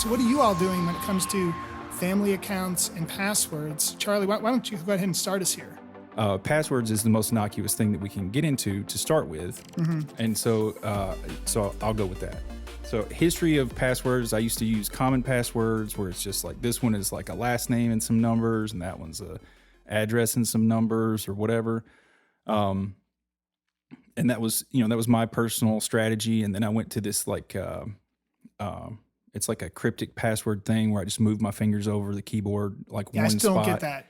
So what are you all doing when it comes to family accounts and passwords? Charlie, why don't you go ahead and start us here? Passwords is the most innocuous thing that we can get into to start with. And so I'll go with that. So history of passwords, I used to use common passwords where it's just like this one is like a last name and some numbers, and that one's a address and some numbers or whatever. And that was my personal strategy. And then I went to this like, it's like a cryptic password thing where I just move my fingers over the keyboard like one spot. I still don't get that.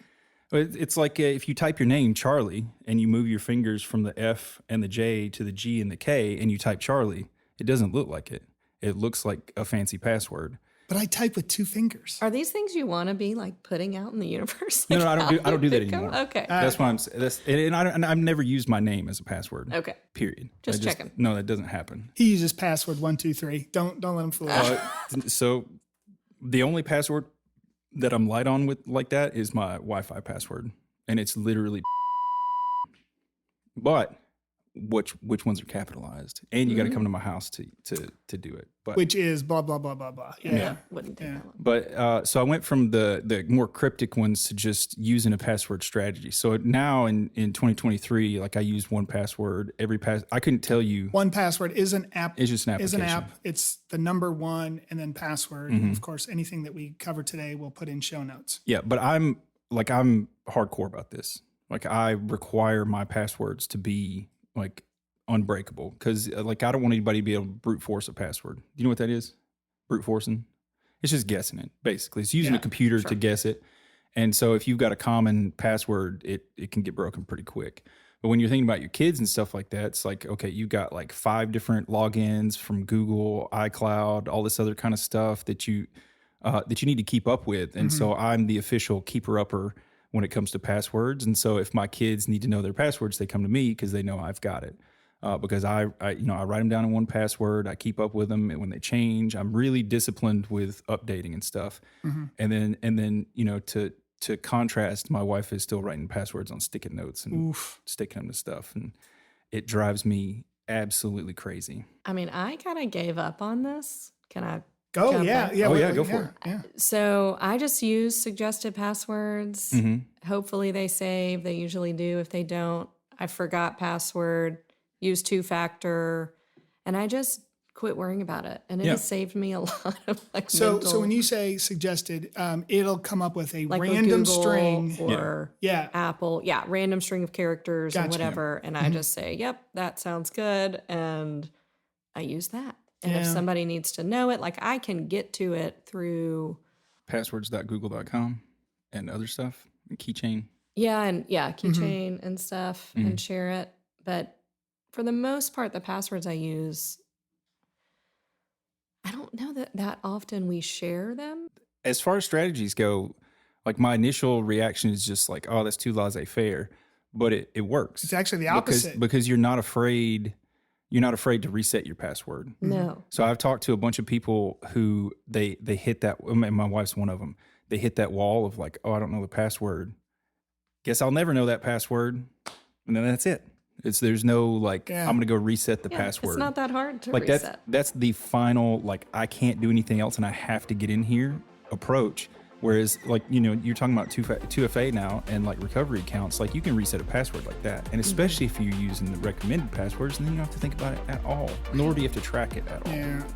It's like if you type your name, Charlie, and you move your fingers from the F and the J to the G and the K, and you type Charlie, it doesn't look like it. It looks like a fancy password. But I type with 2 fingers. Are these things you want to be like putting out in the universe? Like, no, I don't do that anymore. Okay. That's why I've never used my name as a password. Okay. Period. Just checking. No, that doesn't happen. He uses password 123. Don't let him fool you. So the only password that I'm light on with like that is my Wi-Fi password, and it's literally. But which ones are capitalized, and you got to come to my house to do it. But which is blah blah blah blah blah. Yeah. Wouldn't take that long. But so I went from the more cryptic ones to just using a password strategy. So now in 2023, like I use one password I couldn't tell you. One password is an app. It's just an application. It's the number 1 and then password. And of course, anything that we cover today, we'll put in show notes. Yeah, but I'm hardcore about this. Like I require my passwords to be like unbreakable, because like I don't want anybody to be able to brute force a password. Do you know what that is? Brute forcing? It's just guessing it, basically. It's using a computer to guess it. And so if you've got a common password, it can get broken pretty quick. But when you're thinking about your kids and stuff like that, it's like, okay, you got like 5 different logins from Google, iCloud, all this other kind of stuff that you need to keep up with. And so I'm the official keeper-upper when it comes to passwords. And so if my kids need to know their passwords, they come to me because they know I've got it. Because I write them down in one password. I keep up with them, and when they change, I'm really disciplined with updating and stuff. And then to contrast, my wife is still writing passwords on sticky notes and sticking them to stuff, and it drives me absolutely crazy. I mean, I kind of gave up on this. Can I? Go, yeah. Go for it. Yeah. So I just use suggested passwords. Hopefully they save. They usually do. If they don't, I forgot password, use 2-factor, and I just quit worrying about it. And it has saved me a lot of like mental. So when you say suggested, it'll come up with a like random Google string or Apple, random string of characters and whatever. And I just say, yep, that sounds good, and I use that. And if somebody needs to know it, like I can get to it through passwords.google.com and other stuff, and keychain. Keychain and stuff, and share it. But for the most part, the passwords I use, I don't know that often we share them. As far as strategies go, like my initial reaction is just like, oh, that's too laissez-faire, but it works. It's actually the opposite. Because you're not afraid. You're not afraid to reset your password. No. So I've talked to a bunch of people who they hit that, and my wife's one of them. They hit that wall of like, oh, I don't know the password. Guess I'll never know that password. And then that's it. There's no like, I'm going to go reset the password. It's not that hard to like reset. That's the final, like, I can't do anything else and I have to get in here approach. Whereas, like, you're talking about 2FA now and like recovery accounts, like you can reset a password like that. And especially if you're using the recommended passwords, and then you don't have to think about it at all, nor do you have to track it at all. Yeah.